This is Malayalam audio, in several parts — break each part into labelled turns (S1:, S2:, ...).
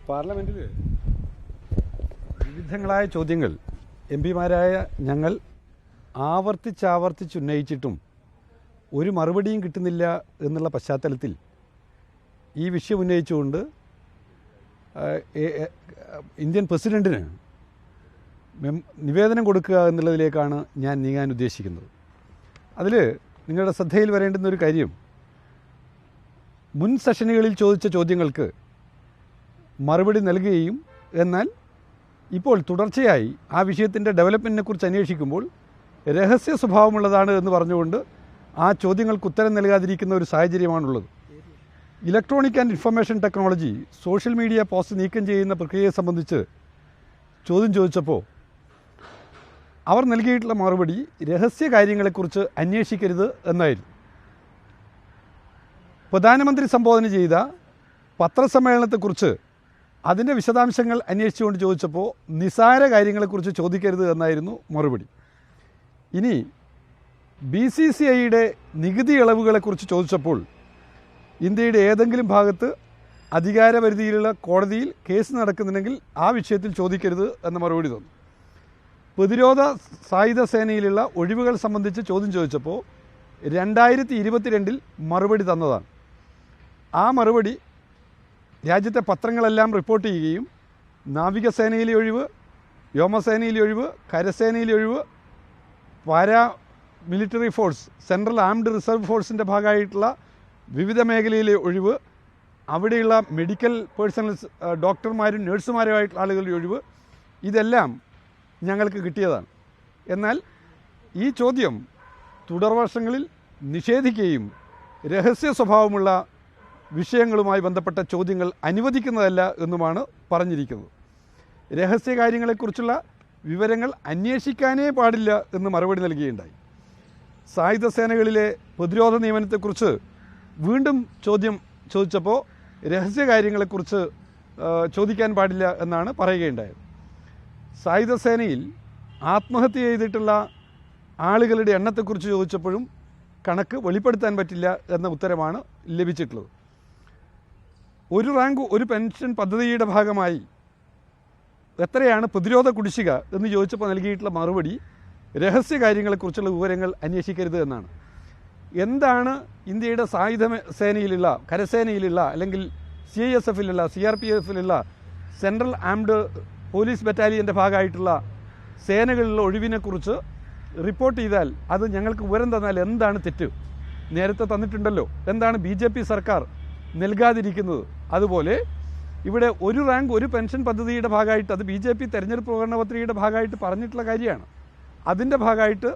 S1: പാർലമെന്റിൽ വിവിധങ്ങളായ ചോദ്യങ്ങൾ എംപിമാരായ ഞങ്ങൾ ആവർത്തിച്ചുന്നയിച്ചിട്ടും ഒരു മറുപടിയും കിട്ടുന്നില്ല എന്നുള്ള പശ്ചാത്തലത്തിൽ ഈ വിഷയം ഉന്നയിച്ചുകൊണ്ട് ഇന്ത്യൻ പ്രസിഡന്റിന് നിവേദനം കൊടുക്കുക എന്നുള്ളതിലേക്കാണ് ഞാൻ നീങ്ങാൻ ഉദ്ദേശിക്കുന്നത്. അതിൽ നിങ്ങളുടെ ശ്രദ്ധയിൽ വരേണ്ടുന്ന ഒരു കാര്യം, മുൻ സെഷനുകളിൽ ചോദിച്ച ചോദ്യങ്ങൾക്ക് മറുപടി നൽകുകയും എന്നാൽ ഇപ്പോൾ തുടർച്ചയായി ആ വിഷയത്തിൻ്റെ ഡെവലപ്മെൻറ്റിനെ കുറിച്ച് അന്വേഷിക്കുമ്പോൾ രഹസ്യ സ്വഭാവമുള്ളതാണ് എന്ന് പറഞ്ഞുകൊണ്ട് ആ ചോദ്യങ്ങൾക്ക് ഉത്തരം നൽകാതിരിക്കുന്ന ഒരു സാഹചര്യമാണുള്ളത്. Electronic and information technology social media post നീക്കം ചെയ്യുന്ന പ്രക്രിയയെ സംബന്ധിച്ച് ചോദ്യം ചോദിച്ചപ്പോൾ അവർ നൽകിയിട്ടുള്ള മറുപടി രഹസ്യ കാര്യങ്ങളെക്കുറിച്ച് അന്വേഷിക്കരുത് എന്നായിരുന്നു. പ്രധാനമന്ത്രി സംബോധന ചെയ്ത പത്രസമ്മേളനത്തെക്കുറിച്ച് അതിൻ്റെ വിശദാംശങ്ങൾ അന്വേഷിച്ചുകൊണ്ട് ചോദിച്ചപ്പോൾ നിസാര കാര്യങ്ങളെക്കുറിച്ച് ചോദിക്കരുത് എന്നായിരുന്നു മറുപടി. ഇനി BCCIയുടെ നികുതി ഇളവുകളെക്കുറിച്ച് ചോദിച്ചപ്പോൾ ഇന്ത്യയുടെ ഏതെങ്കിലും ഭാഗത്ത് അധികാരപരിധിയിലുള്ള കോടതിയിൽ കേസ് നടക്കുന്നുണ്ടെങ്കിൽ ആ വിഷയത്തിൽ ചോദിക്കരുത് എന്ന മറുപടി തന്നു. പ്രതിരോധ സായുധ സേനയിലുള്ള ഒഴിവുകൾ സംബന്ധിച്ച് ചോദ്യം ചോദിച്ചപ്പോൾ 2022 മറുപടി തന്നതാണ്. ആ മറുപടി രാജ്യത്തെ പത്രങ്ങളെല്ലാം റിപ്പോർട്ട് ചെയ്യുകയും നാവികസേനയിലെ ഒഴിവ്, വ്യോമസേനയിലെ ഒഴിവ്, കരസേനയിലെ ഒഴിവ്, para military force, central armed reserve ഫോഴ്സിൻ്റെ ഭാഗമായിട്ടുള്ള വിവിധ മേഖലയിലെ ഒഴിവ്, അവിടെയുള്ള മെഡിക്കൽ പേഴ്സണൽസ്, ഡോക്ടർമാരും നഴ്സുമാരുമായിട്ടുള്ള ആളുകളുടെ ഒഴിവ്, ഇതെല്ലാം ഞങ്ങൾക്ക് കിട്ടിയതാണ്. എന്നാൽ ഈ ചോദ്യം തുടർവർഷങ്ങളിൽ നിഷേധിക്കുകയും രഹസ്യ സ്വഭാവമുള്ള വിഷയങ്ങളുമായി ബന്ധപ്പെട്ട ചോദ്യങ്ങൾ അനുവദിക്കുന്നതല്ല എന്നുമാണ് പറഞ്ഞിരിക്കുന്നത്. രഹസ്യ കാര്യങ്ങളെക്കുറിച്ചുള്ള വിവരങ്ങൾ അന്വേഷിക്കാനേ പാടില്ല എന്ന് മറുപടി നൽകുകയുണ്ടായി. സായുധ സേനകളിലെ പ്രതിരോധ നിയമനത്തെക്കുറിച്ച് വീണ്ടും ചോദ്യം ചോദിച്ചപ്പോൾ രഹസ്യ കാര്യങ്ങളെക്കുറിച്ച് ചോദിക്കാൻ പാടില്ല എന്നാണ് പറയുകയുണ്ടായത്. സായുധ സേനയിൽ ആത്മഹത്യ ചെയ്തിട്ടുള്ള ആളുകളുടെ എണ്ണത്തെക്കുറിച്ച് ചോദിച്ചപ്പോഴും കണക്ക് വെളിപ്പെടുത്താൻ പറ്റില്ല എന്ന ഉത്തരമാണ് ലഭിച്ചിട്ടുള്ളത്. ഒരു റാങ്ക് ഒരു പെൻഷൻ പദ്ധതിയുടെ ഭാഗമായി എത്രയാണ് പ്രതിരോധ കുടിശ്ശിക എന്ന് ചോദിച്ചപ്പോൾ നൽകിയിട്ടുള്ള മറുപടി രഹസ്യ കാര്യങ്ങളെക്കുറിച്ചുള്ള വിവരങ്ങൾ അന്വേഷിക്കരുത് എന്നാണ്. എന്താണ് ഇന്ത്യയുടെ സായുധ സേനയിലുള്ള, കരസേനയിലുള്ള, അല്ലെങ്കിൽ CISFലുള്ള, CRPFലുള്ള സെൻട്രൽ ആംഡ് പോലീസ് ബറ്റാലിയൻ്റെ ഭാഗമായിട്ടുള്ള സേനകളിലുള്ള ഒഴിവിനെക്കുറിച്ച് റിപ്പോർട്ട് ചെയ്താൽ അത് ഞങ്ങൾക്ക് വിവരം തന്നാൽ എന്താണ് തെറ്റ്? നേരത്തെ തന്നിട്ടുണ്ടല്ലോ. എന്താണ് BJP സർക്കാർ നൽകാതിരിക്കുന്നത്? അതുപോലെ ഇവിടെ ഒരു റാങ്ക് ഒരു പെൻഷൻ പദ്ധതിയുടെ ഭാഗമായിട്ട്, അത് BJP തെരഞ്ഞെടുപ്പ് പ്രകടന പത്രികയുടെ ഭാഗമായിട്ട് പറഞ്ഞിട്ടുള്ള കാര്യമാണ്. അതിൻ്റെ ഭാഗമായിട്ട്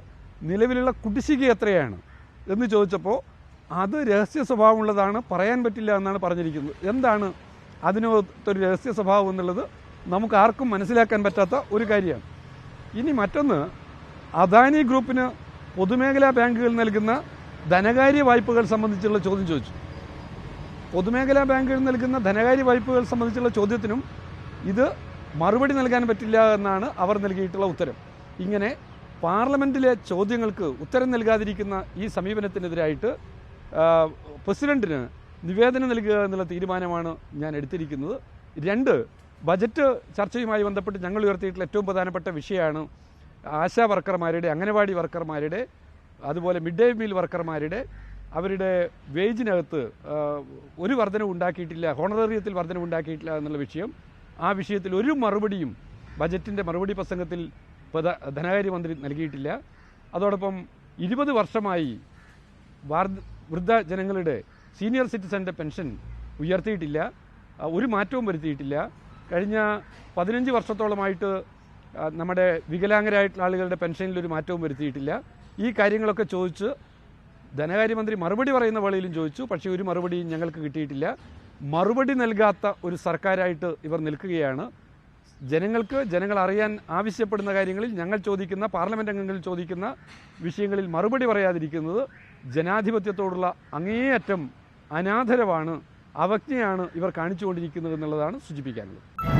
S1: നിലവിലുള്ള കുടിശ്ശിക എത്രയാണ് എന്ന് ചോദിച്ചപ്പോൾ അത് രഹസ്യ സ്വഭാവമുള്ളതാണ്, പറയാൻ പറ്റില്ല എന്നാണ് പറഞ്ഞിരിക്കുന്നത്. എന്താണ് അതിനൊരു രഹസ്യ സ്വഭാവം എന്നുള്ളത് നമുക്ക് ആർക്കും മനസ്സിലാക്കാൻ പറ്റാത്ത ഒരു കാര്യമാണ്. ഇനി മറ്റൊന്ന്, അദാനി ഗ്രൂപ്പിന് പൊതുമേഖലാ ബാങ്കുകൾ നൽകുന്ന ധനകാര്യ വായ്പകൾ സംബന്ധിച്ചുള്ള ചോദ്യം ചോദിച്ചു. പൊതുമേഖലാ ബാങ്കുകൾ നൽകുന്ന ധനകാര്യ വായ്പകൾ സംബന്ധിച്ചുള്ള ചോദ്യത്തിനും ഇത് മറുപടി നൽകാൻ പറ്റില്ല എന്നാണ് അവർ നൽകിയിട്ടുള്ള ഉത്തരം. ഇങ്ങനെ പാർലമെൻറ്റിലെ ചോദ്യങ്ങൾക്ക് ഉത്തരം നൽകാതിരിക്കുന്ന ഈ സമീപനത്തിനെതിരായിട്ട് പ്രസിഡന്റിന് നിവേദനം നൽകുക എന്നുള്ള തീരുമാനമാണ് ഞാൻ എടുത്തിരിക്കുന്നത്. 2, ബജറ്റ് ചർച്ചയുമായി ബന്ധപ്പെട്ട് ഞങ്ങൾ ഉയർത്തിയിട്ടുള്ള ഏറ്റവും പ്രധാനപ്പെട്ട വിഷയമാണ് ആശാ വർക്കർമാരുടെ, അംഗനവാടി വർക്കർമാരുടെ, അതുപോലെ മിഡ് ഡേ മീൽ വർക്കർമാരുടെ അവരുടെ വേജിനകത്ത് ഒരു വർധനവ് ഉണ്ടാക്കിയിട്ടില്ല, ഹോണറേറിയത്തിൽ വർധനവ് ഉണ്ടാക്കിയിട്ടില്ല എന്നുള്ള വിഷയം. ആ വിഷയത്തിൽ ഒരു മറുപടിയും ബജറ്റിൻ്റെ മറുപടി പ്രസംഗത്തിൽ ധനകാര്യമന്ത്രി നൽകിയിട്ടില്ല. അതോടൊപ്പം 20 വർഷമായി വൃദ്ധജനങ്ങളുടെ സീനിയർ സിറ്റിസൻ്റെ പെൻഷൻ ഉയർത്തിയിട്ടില്ല, ഒരു മാറ്റവും വരുത്തിയിട്ടില്ല. കഴിഞ്ഞ 15 വർഷത്തോളമായിട്ട് നമ്മുടെ വികലാംഗരായിട്ടുള്ള ആളുകളുടെ പെൻഷനിലൊരു മാറ്റവും വരുത്തിയിട്ടില്ല. ഈ കാര്യങ്ങളൊക്കെ ചോദിച്ച് ധനകാര്യമന്ത്രി മറുപടി പറയുന്ന വേളയിലും ചോദിച്ചു, പക്ഷേ ഒരു മറുപടിയും ഞങ്ങൾക്ക് കിട്ടിയിട്ടില്ല. മറുപടി നൽകാത്ത ഒരു സർക്കാരായിട്ട് ഇവർ നിൽക്കുകയാണ്. ജനങ്ങൾ അറിയാൻ ആവശ്യപ്പെടുന്ന കാര്യങ്ങളിൽ, ഞങ്ങൾ ചോദിക്കുന്ന, പാർലമെൻറ്റ് അംഗങ്ങൾ ചോദിക്കുന്ന വിഷയങ്ങളിൽ മറുപടി പറയാതിരിക്കുന്നത് ജനാധിപത്യത്തോടുള്ള അങ്ങേയറ്റം അനാദരവാണ്, അവജ്ഞയാണ് ഇവർ കാണിച്ചുകൊണ്ടിരിക്കുന്നത് എന്നുള്ളതാണ് സൂചിപ്പിക്കാനുള്ളത്.